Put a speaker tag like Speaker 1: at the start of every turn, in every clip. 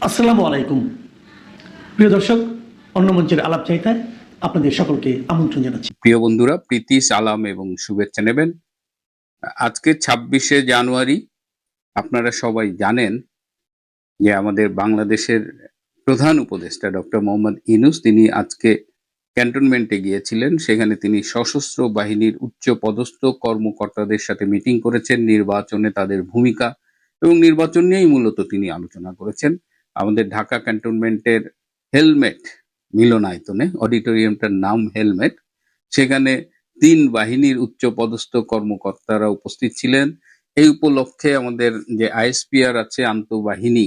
Speaker 1: আসসালামু আলাইকুম। প্রিয় দর্শক, অন্য মঞ্চের আলাপচারিতায় আপনাদের সকলকে আমন্ত্রণ জানাচ্ছি।
Speaker 2: প্রিয় বন্ধুরা, প্রীতি সালাম এবং শুভেচ্ছা নেবেন। আজকে ২৬শে জানুয়ারি। আপনারা সবাই জানেন যে আমাদের বাংলাদেশের প্রধান উপদেষ্টা ডক্টর মোহাম্মদ ইউনূস তিনি আজকে ক্যান্টনমেন্টে গিয়েছিলেন। সেখানে তিনি সশস্ত্র বাহিনীর উচ্চ পদস্থ কর্মকর্তাদের সাথে মিটিং করেছেন, নির্বাচনে তাদের ভূমিকা এবং নির্বাচন নিয়েই মূলত তিনি আলোচনা করেছেন। আমাদের ঢাকা ক্যান্টনমেন্টের হেলমেট মিলনায়তনে, অডিটোরিয়ামটার নাম হেলমেট, সেখানে ৩ বাহিনীর উচ্চ পদস্থ কর্মকর্তারা উপস্থিত ছিলেন। এই উপলক্ষে আমাদের যে আইএসপিআর আছে, আন্তঃবাহিনী,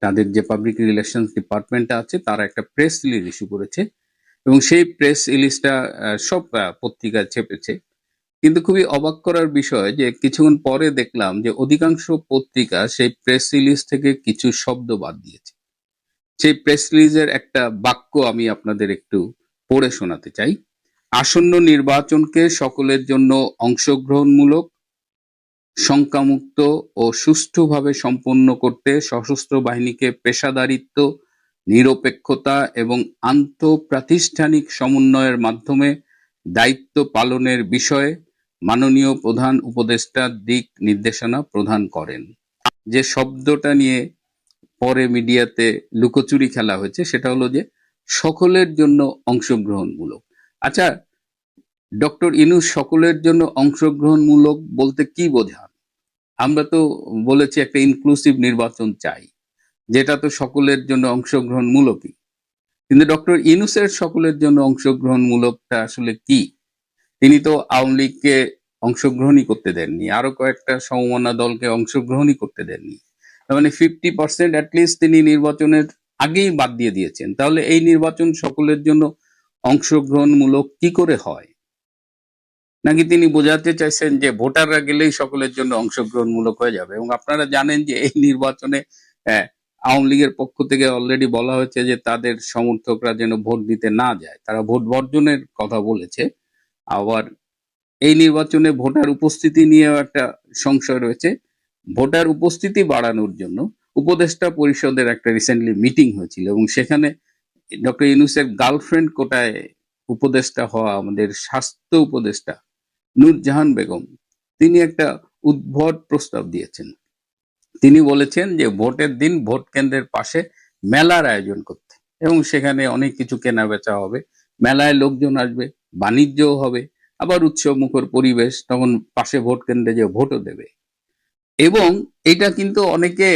Speaker 2: তাদের যে পাবলিক রিলেশনস ডিপার্টমেন্ট আছে, তারা একটা প্রেস রিলিজ ইস্যু করেছে এবং সেই প্রেস রিলিজটা সব পত্রিকায় ছেপেছে। কিন্তু খুবই অবাক করার বিষয় যে কিছুক্ষণ পরে দেখলাম যে অধিকাংশ পত্রিকা সেই প্রেস রিলিজ থেকে কিছু শব্দ বাদ দিয়েছে। সেই প্রেস রিলিজের একটা বাক্য আমি আপনাদের একটু পড়ে শোনাতে চাই। আসন্ন নির্বাচনকে সকলের জন্য অংশগ্রহণমূলক, শঙ্কামুক্ত ও সুষ্ঠুভাবে সম্পন্ন করতে সশস্ত্র বাহিনীকে পেশাদারিত্ব, নিরপেক্ষতা এবং আন্তঃপ্রাতিষ্ঠানিক সমন্বয়ের মাধ্যমে দায়িত্ব পালনের বিষয়ে মাননীয় প্রধান উপদেষ্টা দিক নির্দেশনা প্রদান করেন। যে শব্দটা নিয়ে পরে মিডিয়াতে লুকোচুরি খেলা হয়েছে সেটা হলো যে সকলের জন্য অংশগ্রহণমূলক। আচ্ছা, ডক্টর ইউনূস সকলের জন্য অংশগ্রহণমূলক বলতে কি বোঝান? আমরা তো বলেছি একটা ইনক্লুসিভ নির্বাচন চাই, যেটা তো সকলের জন্য অংশগ্রহণমূলকই। কিন্তু ডক্টর ইউনূসের সকলের জন্য অংশগ্রহণমূলকটা আসলে কি? তিনি তো আওয়ামী লীগকে অংশগ্রহণই করতে দেননি, আরো কয়েকটা সমমনা দলকে অংশগ্রহণই করতে দেননি। তার মানে 50% অ্যাটলিস্ট তিনি নির্বাচনের আগেই বাদ দিয়ে দিয়েছেন। তাহলে এই নির্বাচন সকলের জন্য অংশগ্রহণমূলক কি করে হয়? নাকি তিনি বোঝাতে চাইছেন যে ভোটাররা গেলেই সকলের জন্য অংশগ্রহণমূলক হয়ে যাবে? এবং আপনারা জানেন যে এই নির্বাচনে আওয়ামী লীগের পক্ষ থেকে অলরেডি বলা হয়েছে যে তাদের সমর্থকরা যেন ভোট দিতে না যায়, তারা ভোট বর্জনের কথা বলেছে। আবার এই নির্বাচনে ভোটার উপস্থিতি নিয়েও একটা সংশয় রয়েছে। ভোটার উপস্থিতি বাড়ানোর জন্য উপদেষ্টা পরিষদের একটা রিসেন্টলি মিটিং হয়েছিল এবং সেখানে ডক্টর ইউনূসের গার্লফ্রেন্ড কোটায় উপদেষ্টা হওয়া আমাদের স্বাস্থ্য উপদেষ্টা নূরজাহান বেগম, তিনি একটা উদ্ভট প্রস্তাব দিয়েছেন। তিনি বলেছেন যে ভোটের দিন ভোট কেন্দ্রের পাশে মেলার আয়োজন করতে এবং সেখানে অনেক কিছু কেনা বেচা হবে, মেলায় লোকজন আসবে, বাণিজ্যও হবে, আবার উৎসব মুখর পরিবেশ, তখন পাশে ভোট কেন্দ্রে যে ভোটও দেবে। এবং এটা কিন্তু অনেকে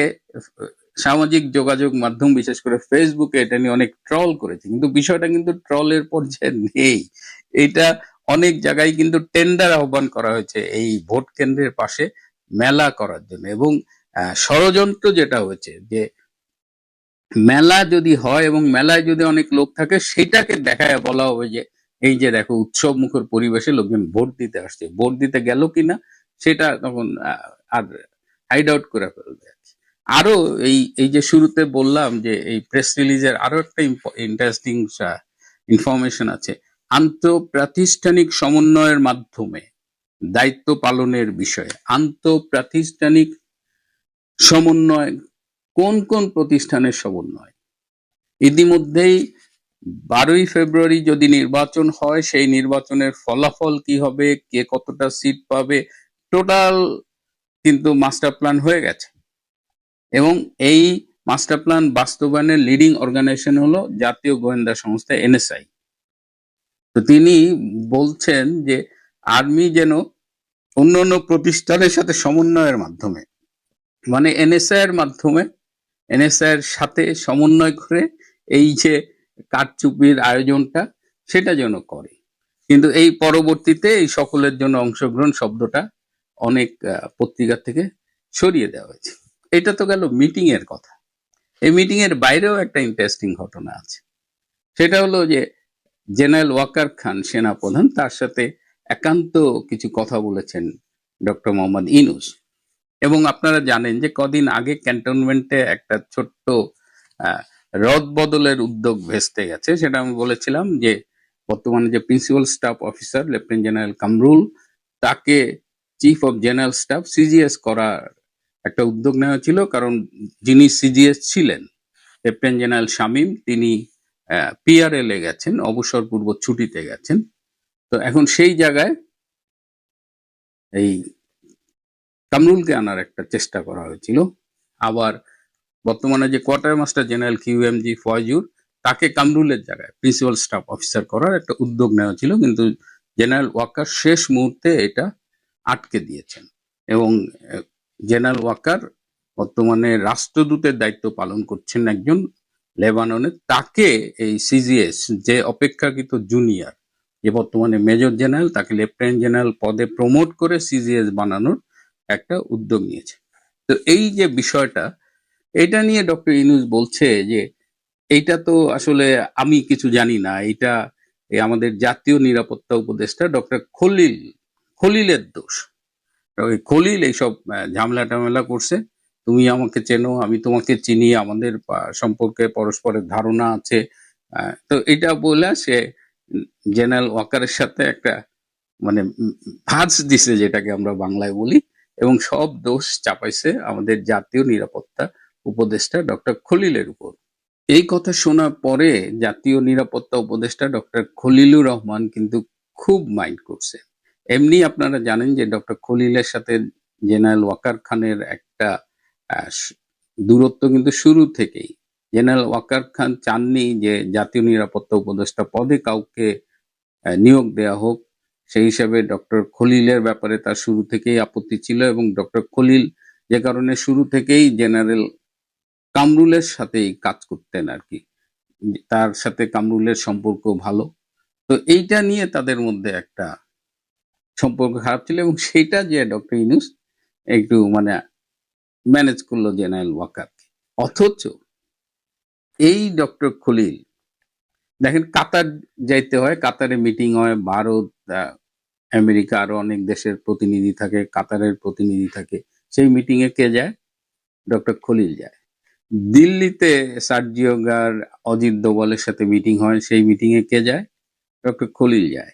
Speaker 2: সামাজিক যোগাযোগ মাধ্যম বিশেষ করে ফেসবুকে এটা নিয়ে অনেক ট্রল করেছে, কিন্তু বিষয়টা কিন্তু ট্রলের পর্যায়ে নেই। এটা অনেক জায়গায় কিন্তু টেন্ডার আহ্বান করা হয়েছে এই ভোট কেন্দ্রের পাশে মেলা করার জন্য। এবং ষড়যন্ত্র যেটা হয়েছে যে মেলা যদি হয় এবং মেলায় যদি অনেক লোক থাকে, সেটাকে দেখায় বলা হবে যে এই যে দেখো উৎসব মুখর পরিবেশে লোকজন ভোট দিতে আসছে, ভোট দিতে গেল কিনা সেটা তখন আর হাইড আউট করে ফেলবে। আরো এই এই যে শুরুতে বললাম যে এই প্রেস রিলিজের আরো একটা ইন্টারেস্টিং ইনফরমেশন আছে। আন্তঃপ্রাতিষ্ঠানিক সমন্বয়ের মাধ্যমে দায়িত্ব পালনের বিষয়ে। আন্তঃপ্রাতিষ্ঠানিক সমন্বয় কোন কোন প্রতিষ্ঠানের সমন্বয়? ইতিমধ্যেই 12ই ফেব্রুয়ারি যদি নির্বাচন হয়, সেই নির্বাচনের ফলাফল কি হবে, কে কতটা সিট পাবে, টোটাল কিন্তু মাস্টার প্ল্যান হয়ে গেছে। এবং এই মাস্টার প্ল্যান বাস্তবায়নের লিডিং অর্গানাইজেশন হলো জাতীয় গোয়েন্দা সংস্থা এনএসআই। তো তিনি বলছেন যে আর্মি যেন অন্য অন্য প্রতিষ্ঠানের সাথে সমন্বয়ের মাধ্যমে, মানে এনএসআই এর মাধ্যমে, এনএসআই এর সাথে সমন্বয় করে এই যে কারচুপির আয়োজনটা সেটা যেন করে। কিন্তু এই পরবর্তীতে এই সকলের জন্য অংশগ্রহণ শব্দটা অনেক পত্রিকা থেকে সরিয়ে দেওয়া হয়েছে। এটা তো গেল মিটিং এর কথা। এই মিটিং এর বাইরেও একটা ইন্টারেস্টিং ঘটনা আছে। সেটা হলো যে জেনারেল ওয়াকার খান সেনাপ্রধান, তার সাথে একান্ত কিছু কথা বলেছেন ডক্টর মোহাম্মদ ইউনূস। এবং আপনারা জানেন যে কদিন আগে ক্যান্টনমেন্টে একটা ছোট্ট রদ বদলের উদ্যোগ ভেস্তে গেছে। সেটা আমি বলেছিলাম যে বর্তমানে যে principal staff officer lieutenant general Kamrul, তাকে chief of general staff CGS করার একটা উদ্যোগ নেওয়া ছিল, কারণ যিনি সিজিএস ছিলেন লেফটেন্যান্ট জেনারেল শামীম, তিনি পিআরএল-এ গেছেন, অবসরপূর্ব ছুটিতে গেছেন। তো এখন সেই জায়গায় এই কামরুলকে আনার একটা চেষ্টা করা হয়েছিল। আবার বর্তমানে যে quartermaster general QMG Faizur, তাকে কামরুলের জায়গায় প্রিন্সিপাল স্টাফ অফিসার করার একটা উদ্যোগ নেওয়া ছিল, কিন্তু জেনারেল ওয়াকার শেষ মুহূর্তে এটা আটকে দিয়েছেন। এবং জেনারেল ওয়াকার বর্তমানে রাষ্ট্রদূতের দায়িত্ব পালন করছেন একজন লেবাননে। তাকে এই সিজিএস, যে অপেক্ষাকৃত জুনিয়র, যে বর্তমানে মেজর জেনারেল, তাকে লেফটেন্যান্ট জেনারেল পদে প্রমোট করে সিজিএস বানানোর একটা উদ্যোগ নিয়েছে। তো এই যে বিষয়টা, এটা নিয়ে ডক্টর ইউনূস বলছে যে এইটা তো আসলে আমি কিছু জানি না, এটা আমাদের জাতীয় নিরাপত্তা উপদেষ্টা ডক্টর খলিলের দোষ। ওই খলিল এইসব ঝামেলা টামেলা করছে। তুমি আমাকে চেনো, আমি তোমাকে চিনি, আমাদের সম্পর্কে পরস্পরের ধারণা আছে। তো এটা বলে সে জেনারেল ওয়াকারের সাথে একটা মানে ভাঁজ দিছে, যেটাকে আমরা বাংলায় বলি, এবং সব দোষ চাপাইছে আমাদের জাতীয় নিরাপত্তা উপদেষ্টা ডক্টর খলিলের উপর। এই কথা শোনার পরে জাতীয় নিরাপত্তা উপদেষ্টা ডক্টর খলিলুর রহমান কিন্তু খুব মাইন্ড করছে। এমনি আপনারা জানেন যে ডক্টর খলিলের সাথে জেনারেল ওয়াকার খানের একটা দূরত্ব কিন্তু শুরু থেকেই। জেনারেল ওয়াকার খান চাননি যে জাতীয় নিরাপত্তা উপদেষ্টা পদে কাউকে নিয়োগ দেয়া হোক। সেই হিসাবে ডক্টর খলিলের ব্যাপারে তার শুরু থেকেই আপত্তি ছিল, এবং ডক্টর খলিল যে কারণে শুরু থেকেই জেনারেল কামরুলের সাথেই কাজ করতেন আর কি, তার সাথে কামরুলের সম্পর্ক ভালো। তো এইটা নিয়ে তাদের মধ্যে একটা সম্পর্ক খারাপ ছিল, এবং সেইটা যে ডক্টর ইউনূস একটু মানে ম্যানেজ করলো জেনারেল ওয়াকারকে। অথচ এই ডক্টর খলিল দেখেন, কাতার যাইতে হয়, কাতারে মিটিং হয়, ভারত, আমেরিকা, আরো অনেক দেশের প্রতিনিধি থাকে, কাতারের প্রতিনিধি থাকে। সেই মিটিং এ কে যায়? ডক্টর খলিল যায়। দিল্লিতে সার্জিও গার, অজিত দোভালের সাথে মিটিং হয়, সেই মিটিং এ কে যায়? ডক্টর খলিল যায়।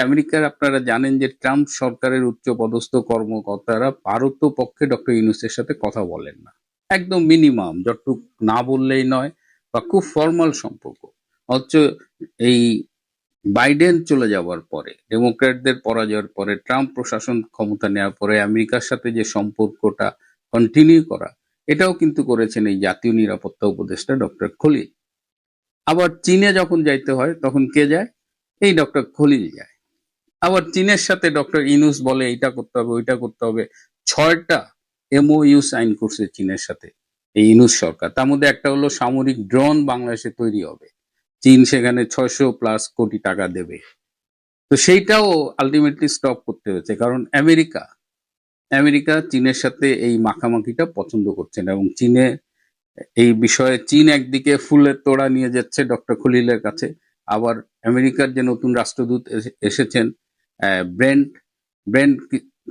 Speaker 2: আমেরিকার আপনারা জানেন যে ট্রাম্প সরকারের উচ্চ পদস্থ কর্মকর্তারা ভারত পক্ষে ডক্টর ইউনূসের সাথে কথা বলেন না, একদম মিনিমাম, যতটুক না বললেই নয়, বা খুব ফর্মাল সম্পর্ক। অথচ এই বাইডেন চলে যাওয়ার পরে, ডেমোক্র্যাটদের পরাজয়ের পরে, ট্রাম্প প্রশাসন ক্ষমতা নেওয়ার পরে আমেরিকার সাথে যে সম্পর্কটা কন্টিনিউ করা, এটাও কিন্তু করেছেন এই জাতীয় নিরাপত্তা উপদেষ্টা ডক্টর খলিল। আবার চীনে যখন যাইতে হয় তখন কে যায়? এই ডক্টর খলিল যায়। আবার চীনের সাথে ডক্টর ইউনূস বলে এইটা করতে হবে, ওইটা করতে হবে। 6টা এমওইউ সাইন করছে চীনের সাথে এই ইউনূস সরকার। তার মধ্যে একটা হলো সামরিক ড্রোন বাংলাদেশে তৈরি হবে, চীন সেখানে 600+ কোটি টাকা দেবে। তো সেইটাও আলটিমেটলি স্টপ করতে হয়েছে, কারণ আমেরিকা চীনের সাথে এই মাখামাখিটা পছন্দ করছে না, এবং চীনে এই বিষয়ে চীন একদিকে ফুলের তোড়া নিয়ে যাচ্ছে ডক্টর খলিলের কাছে। আবার আমেরিকার যে নতুন রাষ্ট্রদূত এসেছেন ব্রেন্ট ব্রেন্ট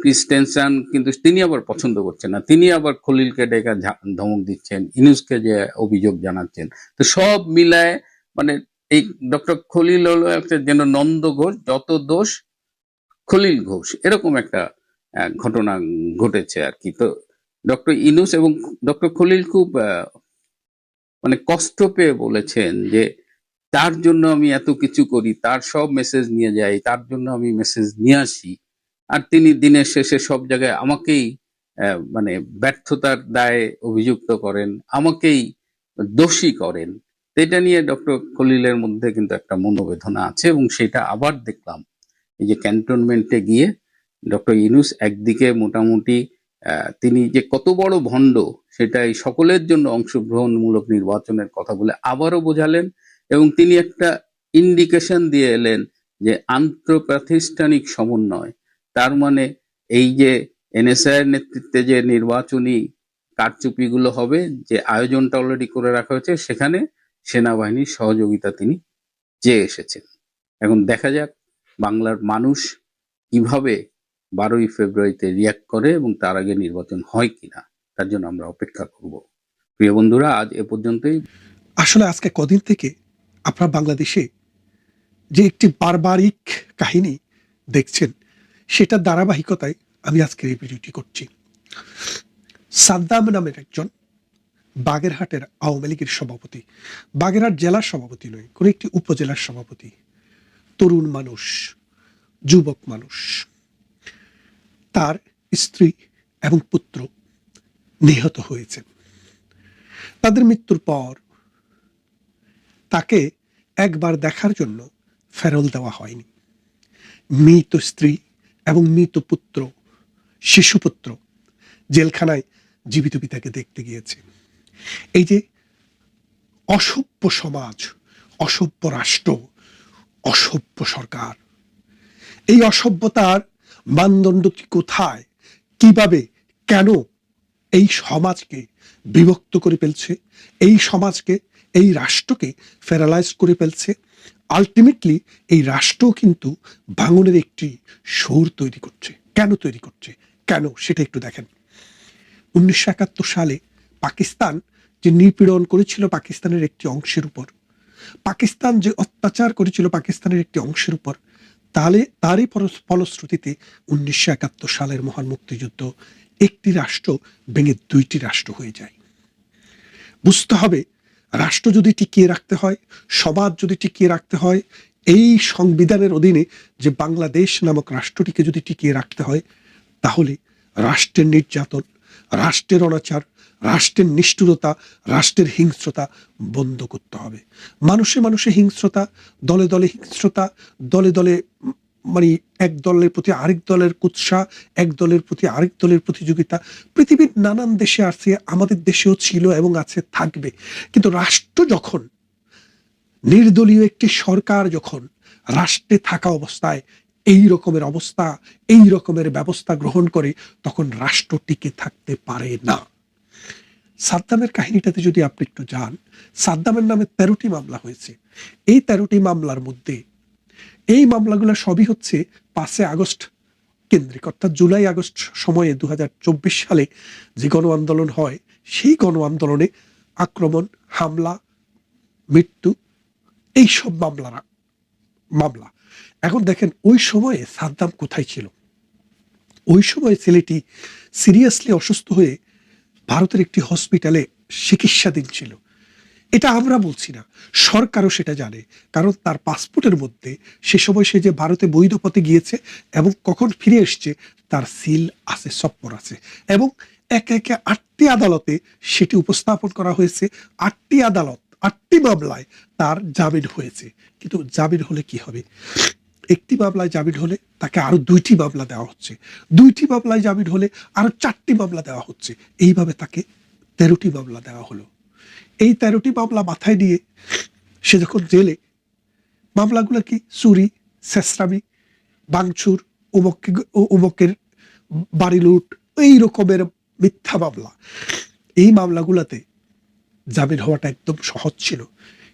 Speaker 2: ক্রিস্টেনসন, কিন্তু তিনি আবার পছন্দ করছেন না। তিনি আবার খলিলকে ডেকে ধমক দিচ্ছেন, ইউনূসকে যে অভিযোগ জানাচ্ছেন। তো সব মিলায় মানে এই ডক্টর খলিল হলো একটা যেন নন্দ ঘোষ, যত দোষ খলিল ঘোষ, এরকম একটা ঘটনা ঘটেছে আর কি। তো ডক্টর ইউনূস এবং ডক্টর খলিল খুব মানে কষ্ট পেয়ে বলেছেন যে তার জন্য আমি এত কিছু করি, তার সব মেসেজ নিয়ে যাই, তার জন্য আমি মেসেজ নিয়ে আসি, আর তিনি দিনের শেষে সব জায়গায় আমাকেই মানে ব্যর্থতার দায়ে অভিযুক্ত করেন, আমাকেই দোষী করেন। এটা নিয়ে ডক্টর খলিলের মধ্যে কিন্তু একটা মনোবেদনা আছে, এবং সেটা আবার দেখলাম এই যে ক্যান্টনমেন্টে গিয়ে ডক্টর ইউনূস একদিকে মোটামুটি তিনি যে কত বড় ভণ্ড সেটা এই সকলের জন্য অংশগ্রহণমূলক নির্বাচনের কথা বলে আবারও বোঝালেন, এবং তিনি একটা ইন্ডিকেশন দিয়ে এলেন যে আন্তঃপ্রাতিষ্ঠানিক সমন্বয়, তার মানে এই যে এনএসআই এর নেতৃত্বে যে নির্বাচনী কারচুপিগুলো হবে, যে আয়োজনটা অলরেডি করে রাখা হয়েছে, সেখানে সেনাবাহিনীর সহযোগিতা তিনি চেয়ে এসেছেন। এখন দেখা যাক বাংলার মানুষ কিভাবে 12ই ফেব্রুয়ারিতে রিয়াক্ট করে, এবং তার আগে নির্বাচন হয় কিনা, তার জন্য আমরা অপেক্ষা করব। প্রিয় বন্ধুরা, আজ এ পর্যন্তই।
Speaker 3: আসলে আজকে কদিন থেকে আপনারা বাংলাদেশে যে একটি বারবারিক কাহিনী দেখছেন, সেটার ধারাবাহিকতায় আমি আজকের এই ভিডিওটি করছি। সাদ্দাম নামের একজন বাগেরহাটের আওয়ামী লীগের সভাপতি, বাগেরহাট জেলার সভাপতি নয়, কোন একটি উপজেলার সভাপতি, তরুণ মানুষ, যুবক মানুষ, তার স্ত্রী এবং পুত্র নিহত হয়েছেন। তাদের মৃত্যুর পর তাকে একবার দেখার জন্য ফেরল দেওয়া হয়নি। মৃত স্ত্রী এবং মৃত পুত্র, শিশুপুত্র জেলখানায় জীবিত পিতাকে দেখতে গিয়েছে। এই যে অসভ্য সমাজ, অসভ্য রাষ্ট্র, অসভ্য সরকার, এই অসভ্যতার মানদণ্ডটি কোথায়, কিভাবে, কেন এই সমাজকে বিভক্ত করে ফেলছে, এই সমাজকে, এই রাষ্ট্রকে প্যারালাইজ করে ফেলছে। আলটিমেটলি এই রাষ্ট্র কিন্তু ভাঙনের একটি সুর তৈরি করছে। কেন তৈরি করছে, কেন, সেটা একটু দেখেন। 1971 সালে পাকিস্তান যে নিপীড়ন করেছিল পাকিস্তানের একটি অংশের উপর, পাকিস্তান যে অত্যাচার করেছিল পাকিস্তানের একটি অংশের উপর, তারই ফলশ্রুতিতে 1971 সালের মহান মুক্তিযুদ্ধ একটি রাষ্ট্র ভেঙে দুইটি রাষ্ট্র হয়ে যায়। বুঝতে হবে, রাষ্ট্র যদি টিকিয়ে রাখতে হয়, সমাজ যদি টিকিয়ে রাখতে হয়, এই সংবিধানের অধীনে যে বাংলাদেশ নামক রাষ্ট্রটিকে যদি টিকিয়ে রাখতে হয়, তাহলে রাষ্ট্রের নির্যাতন, রাষ্ট্রের অনাচার, রাষ্ট্রের নিষ্ঠুরতা, রাষ্ট্রের হিংস্রতা বন্ধ করতে হবে। মানুষে মানুষে হিংস্রতা, দলে দলে হিংস্রতা, দলে দলে মানে এক দলের প্রতি আরেক দলের কুৎসা, এক দলের প্রতি আরেক দলের প্রতিযোগিতা পৃথিবীর নানান দেশে আছে, আমাদের দেশেও ছিল এবং আছে, থাকবে। কিন্তু রাষ্ট্র যখন, নির্দলীয় একটি সরকার যখন রাষ্ট্রে থাকা অবস্থায় এই রকমের অবস্থা, এই রকমের ব্যবস্থা গ্রহণ করে, তখন রাষ্ট্র টিকে থাকতে পারে না। সাদ্দামের কাহিনীটাতে যদি আপনি একটু যান, সাদ্দামের নামে 13টি মামলা হয়েছে। এই 13টি মামলার মধ্যে এই মামলাগুলো সবই হচ্ছে 5 আগস্ট কেন্দ্রিক, অর্থাৎ জুলাই আগস্ট সময়ে 2024 সালে যে গণ আন্দোলন হয়, সেই গণ আন্দোলনে আক্রমণ, হামলা, মৃত্যু, এইসব মামলা। এখন দেখেন, ওই সময়ে সাদ্দাম কোথায় ছিল? ওই সময় ছেলেটি সিরিয়াসলি অসুস্থ হয়ে ভারতের একটি হসপিটালে চিকিৎসাধীন ছিল। এটা আমরা বলছি না, সরকারও সেটা জানে, কারণ তার পাসপোর্টের মধ্যে সে সময় সে যে ভারতে বৈধ পথে গিয়েছে এবং কখন ফিরে এসছে তার সিল আছে, সপ্পর আছে, এবং একে একে 8টি আদালতে সেটি উপস্থাপন করা হয়েছে। 8টি আদালত, 8টি মামলায় তার জামিন হয়েছে। কিন্তু জামিন হলে কি হবে? একটি মামলায় জামিন হলে তাকে আরো 2টি মামলা দেওয়া হচ্ছে, 2টি মামলায় জামিন হলে আরো 4টি মামলা দেওয়া হচ্ছে, এইভাবে তাকে 13টি মামলা দেওয়া হলো। এই 13টি মামলা মাথায় নিয়ে সে যখন জেলে, মামলাগুলো কি? চুরি, ছেঁচড়ামি, ভাঙচুর, উমকের বাড়ি লুট, এই রকমের মিথ্যা মামলা। এই মামলাগুলোতে জামিন হওয়াটা একদম সহজ ছিল,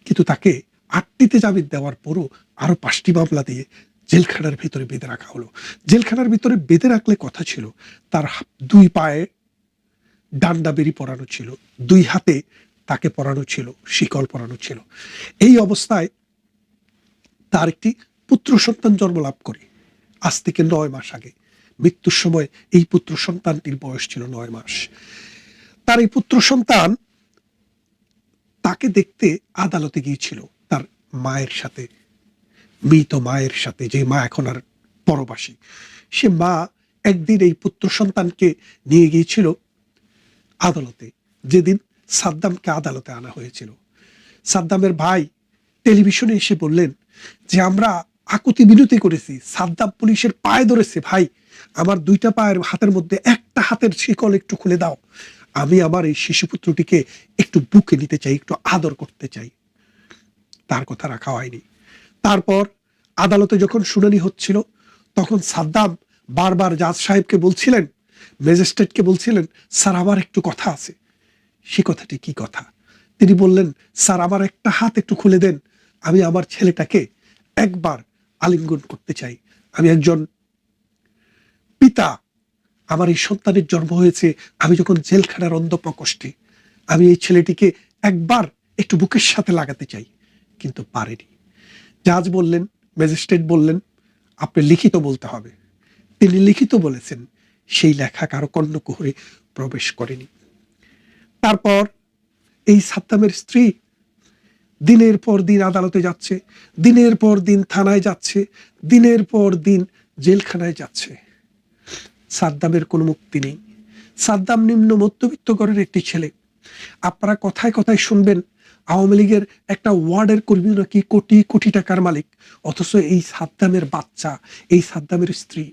Speaker 3: কিন্তু তাকে 8টিতে জামিন দেওয়ার পরও আরো 5টি মামলা দিয়ে জেলখানার ভিতরে বেঁধে রাখা হলো। জেলখানার ভিতরে বেঁধে রাখলে কথা ছিল, তার 2 পায়ে ডান্ডা বেরি পরানো ছিল, 2 হাতে তাকে পরানো ছিল, শিকল পরানো ছিল। এই অবস্থায় তার একটি পুত্র সন্তান জন্ম লাভ করে আজ থেকে 9 মাস আগে। মৃত্যুর সময় এই পুত্র সন্তানটির বয়স ছিল 9 মাস। তার এই পুত্র সন্তান তাকে দেখতে আদালতে গিয়েছিল তার মায়ের সাথে, মৃত মায়ের সাথে, যে মা এখন আর পরবাসী। সে মা একদিন এই পুত্র সন্তানকে নিয়ে গিয়েছিল আদালতে, যেদিন সাদ্দামকে আদালতে আনা হয়েছিল। সাদ্দামের ভাই টেলিভিশনে এসে বললেন যে আমরা আকুতি বিনতি করেছি, সাদ্দাম পুলিশের পায়ে ধরেছে, ভাই আমার 2টা পায়ের হাতের মধ্যে একটা হাতের শিকল একটু খুলে দাও, আমি আমার এই শিশুপুত্রটিকে একটু বুকে নিতে চাই, একটু আদর করতে চাই। তার কথা রাখা হয়নি। তারপর আদালতে যখন শুনানি হচ্ছিল, তখন সাদ্দাম বারবার জাজ সাহেবকে বলছিলেন, ম্যাজিস্ট্রেটকে বলছিলেন, স্যার আমার একটু কথা আছে। সে কথাটি কি কথা? তিনি বললেন, স্যার আমার একটা হাত একটু খুলে দেন, আমি আমার ছেলেটাকে একবার আলিঙ্গন করতে চাই। আমি একজন পিতা, আমার এই সন্তানের জন্ম হয়েছে আমি যখন জেলখানার অন্ধপ্রকোষ্ঠে, আমি এই ছেলেটিকে একবার একটু বুকের সাথে লাগাতে চাই, কিন্তু পারেনি। জাজ বললেন, ম্যাজিস্ট্রেট বললেন, আপনি লিখিত বলতে হবে। তিনি লিখিত বলেছেন, সেই লেখা কারো কর্ণকুহরে প্রবেশ করেনি। তারপর এই সাদ্দামের স্ত্রী দিনের পর দিন আদালতে যাচ্ছে, দিনের পর দিন থানায় যাচ্ছে, দিনের পর দিন জেলখানায় যাচ্ছে। সাদ্দামের কোনো মুক্তি নেই। সাদ্দাম নিম্ন মধ্যবিত্ত ঘরের একটি ছেলে। আপনারা কথায় কথায় শুনবেন আওয়ামী লীগের একটা ওয়ার্ডের কর্মী নাকি কোটি কোটি টাকার মালিক, অথচ এই সাদ্দামের বাচ্চা, এই সাদ্দামের স্ত্রী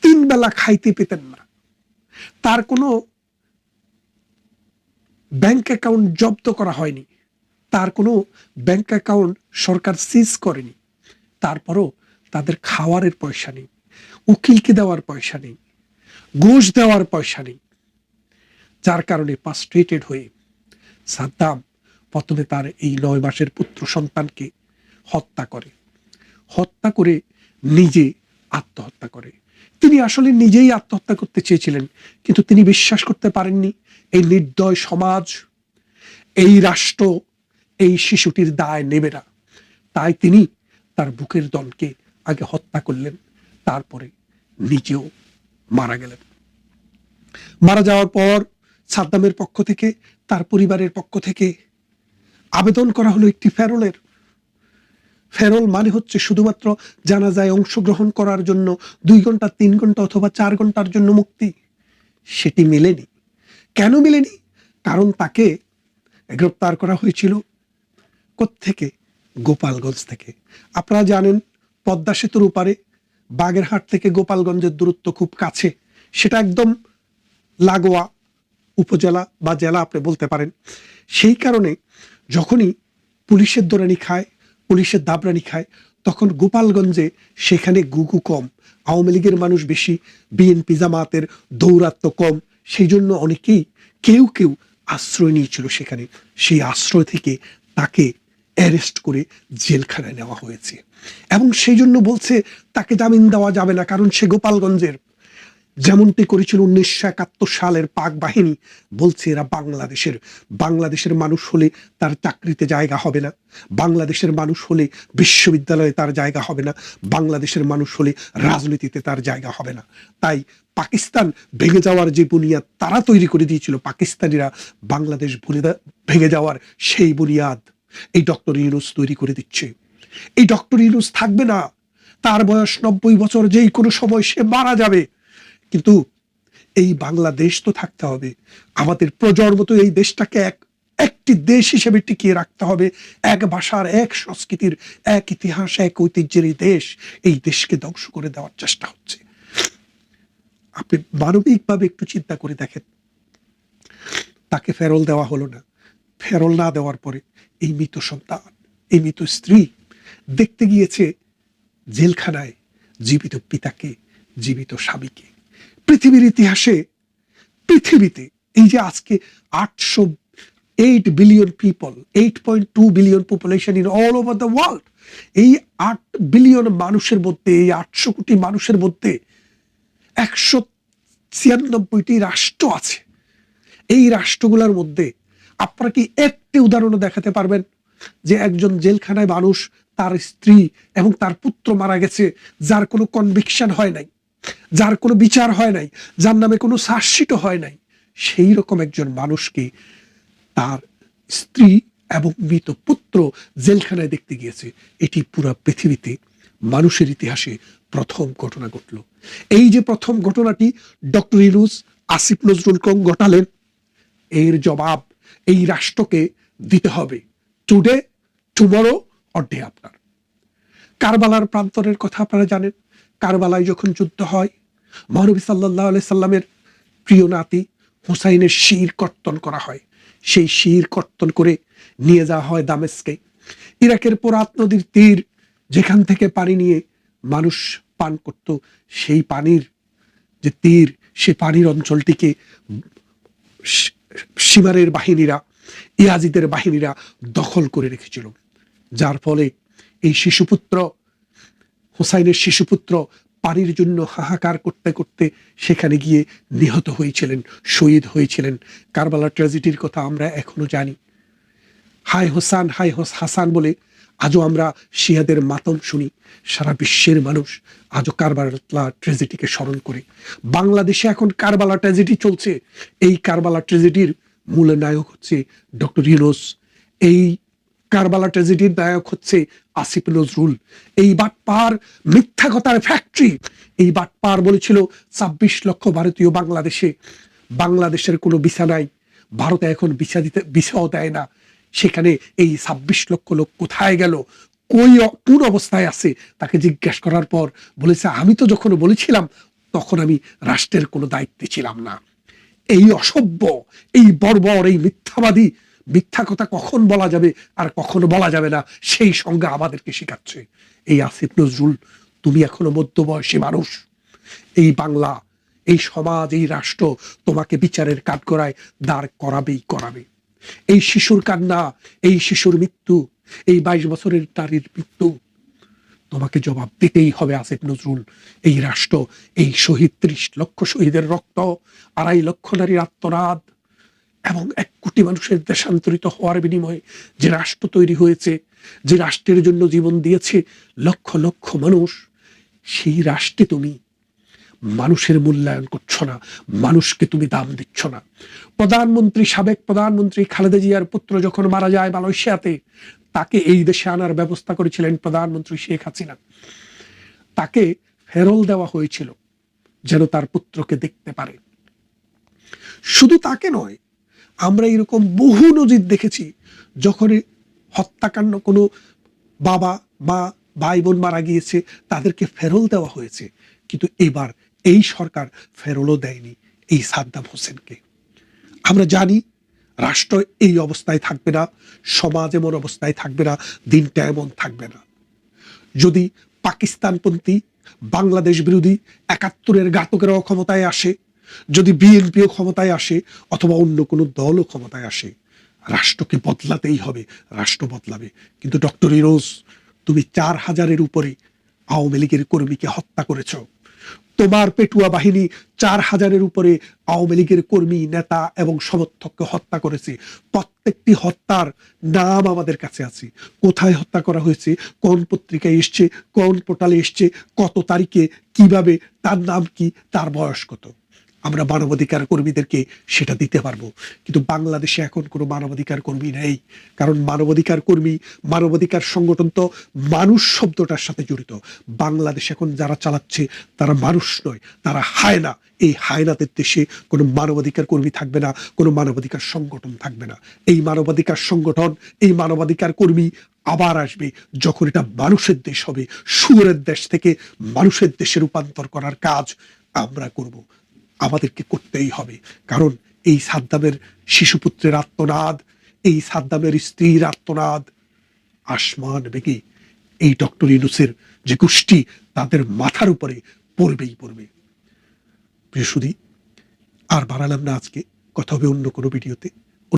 Speaker 3: 3 বেলা খাইতে পেতেন না। তার কোনো ব্যাংক অ্যাকাউন্ট জব্দ করা হয়নি, তার কোনো ব্যাংক অ্যাকাউন্ট সরকার সিজ করেনি। তারপরও তাদের খাওয়ারের পয়সা নেই, উকিলকে দেওয়ার পয়সা নেই, ঘুষ দেওয়ার পয়সা নেই। যার কারণে ফ্রাস্ট্রেটেড হয়ে সাদ্দাম প্রথমে তার এই 9 মাসের পুত্র সন্তানকে হত্যা করে নিজে আত্মহত্যা করে। তিনি আসলে নিজেই আত্মহত্যা করতে চেয়েছিলেন, কিন্তু তিনি বিশ্বাস করতে পারেননি এই নির্দয় সমাজ, এই রাষ্ট্র এই শিশুটির দায় নেবে না। তাই তিনি তার বুকের দলকে আগে হত্যা করলেন, তারপরে নিজেও মারা গেলেন। মারা যাওয়ার পর সাদ্দামের পক্ষ থেকে, তার পরিবারের পক্ষ থেকে আবেদন করা হলো একটি ফেরলের। ফেরল মানে হচ্ছে শুধুমাত্র জানাজায় অংশগ্রহণ করার জন্য 2 ঘন্টা, 3 ঘন্টা অথবা 4 ঘন্টার জন্য মুক্তি। সেটি মেলেনি। কেন মেলেনি? কারণ তাকে গ্রেপ্তার করা হয়েছিল কোত্থেকে? গোপালগঞ্জ থেকে। আপনারা জানেন পদ্মা সেতুর উপারে বাগেরহাট থেকে গোপালগঞ্জের দূরত্ব খুব কাছে, সেটা একদম লাগোয়া উপজেলা বা জেলা আপনি বলতে পারেন। সেই কারণে যখনই পুলিশের দৌড়ানি খায়, পুলিশের দাবরানি খায়, তখন গোপালগঞ্জে সেখানে গুগু কম, আওয়ামী লীগের মানুষ বেশি, বিএনপি জামাতের দৌরাত্ম কম, সেই জন্য অনেকেই কেউ কেউ আশ্রয় নিয়েছিল সেখানে। সেই আশ্রয় থেকে তাকে অ্যারেস্ট করে জেলখানায় নেওয়া হয়েছে, এবং সেই জন্য বলছে তাকে জামিন দেওয়া যাবে না, কারণ সে গোপালগঞ্জের। যেমনটি করেছিল 1971 সালের পাক বাহিনী। বলছে এরা বাংলাদেশের মানুষ হলে তার চাকরিতে জায়গা হবে না, বাংলাদেশের মানুষ হলে বিশ্ববিদ্যালয়ে তার জায়গা হবে না, বাংলাদেশের মানুষ হলে রাজনীতিতে তার জায়গা হবে না। তাই পাকিস্তান ভেঙে যাওয়ার যে বুনিয়াদ তারা তৈরি করে দিয়েছিল, পাকিস্তানিরা বাংলাদেশ ভেঙে যাওয়ার সেই বুনিয়াদ এই ডক্টর ইউনূস তৈরি করে দিচ্ছে। এই ডক্টর ইউনূস থাকবে না, তার বয়স 90 বছর, যেই কোনো সময় সে মারা যাবে। কিন্তু এই বাংলাদেশ তো থাকতে হবে, আমাদের প্রজন্ম তো এই দেশটাকে একটি দেশ হিসেবে টিকিয়ে রাখতে হবে। এক ভাষার, এক সংস্কৃতির, এক ইতিহাস, এক ঐতিহ্যের এই দেশ, এই দেশকে ধ্বংস করে দেওয়ার চেষ্টা হচ্ছে। আপনি মানবিকভাবে একটু চিন্তা করে দেখেন, তাকে ফেরল দেওয়া হলো না। ফেরল না দেওয়ার পরে এই মৃত সন্তান, এই মৃত স্ত্রী দেখতে গিয়েছে জেলখানায় জীবিত পিতাকে, জীবিত স্বামীকে। পৃথিবীর ইতিহাসে, পৃথিবীতে এই যে আজকে 808 billion people, 8.2 billion population in all over the world, এই 8 বিলিয়ন মানুষের মধ্যে, এই 800 কোটি মানুষের মধ্যে 196টি রাষ্ট্র আছে। এই রাষ্ট্রগুলোর মধ্যে আপনারা কি একটি উদাহরণ দেখাতে পারবেন যে একজন জেলখানায় মানুষ, তার স্ত্রী এবং তার পুত্র মারা গেছে, যার কোনো কনভিকশন হয় নাই, যার কোনো বিচার হয় নাই, যার নামে কোনো চার্জশিটও হয় নাই? সেই রকম একজন মানুষকে তার স্ত্রী এবং মৃত পুত্র জেলখানায় দেখতে গিয়েছে। এটি পুরো পৃথিবীতে মানুষের ইতিহাসে প্রথম ঘটনা ঘটল। এই যে প্রথম ঘটনাটি ডক্টর ইউনূস, আসিফ নজরুল কম ঘটালেন, এর জবাব এই রাষ্ট্রকে দিতে হবে। Today, tomorrow or day after. কারবালার প্রান্তরের কথা আপনারা জানেন। কারবালায় যখন যুদ্ধ হয়, মহানবী সাল্লাল্লাহু আলাইহি সাল্লামের প্রিয় নাতি হুসাইনের শির কর্তন করা হয়। সেই শির কর্তন করে নিয়ে যাওয়া হয় দামেস্কে। ইরাকের পোরাত নদীর তীর, যেখান থেকে পানি নিয়ে মানুষ পান করত, সেই পানির যে তীর, সে পানির অঞ্চলটিকে সীমারের বাহিনীরা, ইয়াজিদের বাহিনীরা দখল করে রেখেছিল। যার ফলে এই শিশুপুত্র, হুসাইনের শিশুপুত্র পানির জন্য হাহাকার করতে করতে সেখানে গিয়ে নিহত হয়েছিলেন, শহীদ হয়েছিলেন। কারবালার ট্র্যাজেডির কথা আমরা এখনো জানি। হায় হোসান, হায় হাসান বলে আজও আমরা শিয়াদের মাতম শুনি, সারা বিশ্বের মানুষ আজও কারবালা ট্র্যাজেডিকে স্মরণ করে। বাংলাদেশে এখন কারবালা ট্র্যাজেডি চলছে, এই কারবালা ট্র্যাজেডির মূল নায়ক হচ্ছে ডক্টর ইউনূস, এই কারবালা ট্র্যাজেডির নায়ক হচ্ছে আসিফ নজরুল। এই বাটপার মিথ্যা কথার ফ্যাক্টরি, এই বাটপার বলেছিল ২৬ লক্ষ ভারতীয় বাংলাদেশের কোনো ভিসা নাই, ভারতে এখন ভিসাও দেয় না। সেখানে এই ২৬ লক্ষ লোক কোথায় গেল, কোন অবস্থায় আছে, তাকে জিজ্ঞাসা করার পর বলেছে, আমি তো যখন বলেছিলাম তখন আমি রাষ্ট্রের কোনো দায়িত্বে ছিলাম না। এই অসভ্য, এই বর্বর, এই মিথ্যাবাদী, মিথ্যা কথা কখন বলা যাবে আর কখন বলা যাবে না সেই সংজ্ঞা আমাদেরকে শেখাচ্ছে এই আসিফ নজরুল। তুমি এখনো মধ্যবয়সী মানুষ, এই বাংলা, এই সমাজ, এই রাষ্ট্র তোমাকে বিচারের কাঠগড়ায় দাঁড় করাবে। এই শিশুর কান্না, এই শিশুর মৃত্যু, এই ২২ বছরের নারীর মৃত্যু, তোমাকে জবাব দিতেই হবে আসিফ নজরুল। এই রাষ্ট্র, এই শহীদ, ৩০ লক্ষ শহীদের রক্ত, ২.৫ লক্ষ নারীর আত্মনাদ এবং ১ কোটি মানুষের দেশান্তরিত হওয়ার বিনিময়ে যে রাষ্ট্র তৈরি হয়েছে, যে রাষ্ট্রের জন্য জীবন দিয়েছে লক্ষ লক্ষ মানুষ, সেই রাষ্ট্রে তুমি মানুষের মূল্যায়ন করছো না, মানুষকে তুমি দাম দিচ্ছ না। সাবেক প্রধানমন্ত্রী খালেদা জিয়ার পুত্র যখন মারা যায় মালয়েশিয়াতে, তাকে এই দেশে আনার ব্যবস্থা করেছিলেন প্রধানমন্ত্রী শেখ হাসিনা। তাকে ফেরল দেওয়া হয়েছিল যেন তার পুত্রকে দেখতে পারে। শুধু তাকে নয়, আমরা এরকম বহু নজির দেখেছি, যখন হত্যাকাণ্ড, কোনো বাবা বা ভাই বোন মারা গিয়েছে, তাদেরকে ফেরল দেওয়া হয়েছে, কিন্তু এবার এই সরকার ফেরলও দেয়নি এই সাদ্দাম হোসেনকে। আমরা জানি রাষ্ট্র এই অবস্থায় থাকবে না, সমাজ এমন অবস্থায় থাকবে না, দিনটা এমন থাকবে না। যদি পাকিস্তানপন্থী, বাংলাদেশ বিরোধী ৭১-এর ঘাতকেরাও ক্ষমতায় আসে, যদি বিএনপিও ক্ষমতায় আসে, অথবা অন্য কোনো দলও ক্ষমতায় আসে, রাষ্ট্রকে বদলাতেই হবে, রাষ্ট্র বদলাবে। কিন্তু ডক্টর ইউনূস, তুমি ৪,০০০-এর উপরে আওয়ামী লীগের কর্মীকে হত্যা করেছ। তোমার পেটুয়া বাহিনী ৪,০০০-এর উপরে আওয়ামী লীগের কর্মী, নেতা এবং সমর্থককে হত্যা করেছে। প্রত্যেকটি হত্যার নাম আমাদের কাছে আছে, কোথায় হত্যা করা হয়েছে, কোন পত্রিকায় এসছে, কোন পোর্টালে এসছে, কত তারিখে, কিভাবে, তার নাম কি, তার বয়স কত। আমরা মানবাধিকার কর্মীদেরকে সেটা দিতে পারবো। কিন্তু বাংলাদেশে এখন কোনো মানবাধিকার কর্মী নেই, কারণ মানবাধিকার কর্মী, মানবাধিকার সংগঠন তো মানুষ শব্দটার সাথে জড়িত। বাংলাদেশ এখন যারা চালাচ্ছে তারা মানুষ নয়, তারা হায়না। এই হায়নাদের দেশে কোনো মানবাধিকার কর্মী থাকবে না, কোনো মানবাধিকার সংগঠন থাকবে না। এই মানবাধিকার সংগঠন, এই মানবাধিকার কর্মী আবার আসবে যখন এটা মানুষের দেশ হবে। শুয়োরের দেশ থেকে মানুষের দেশে রূপান্তর করার কাজ আমরা করব, আমাদেরকে করতেই হবে। কারণ এই সাদ্দামের শিশুপুত্রের আত্মনাদ, এই সাদ্দামের স্ত্রীর আত্মনাদ আসমান বেগে এই ডক্টর ইউনূসের যে গোষ্ঠী, তাদের মাথার উপরে পড়বেই পড়বে। প্রিয় সুধী, আর বাড়ালাম না আজকে, কথা হবে অন্য কোনো ভিডিওতে।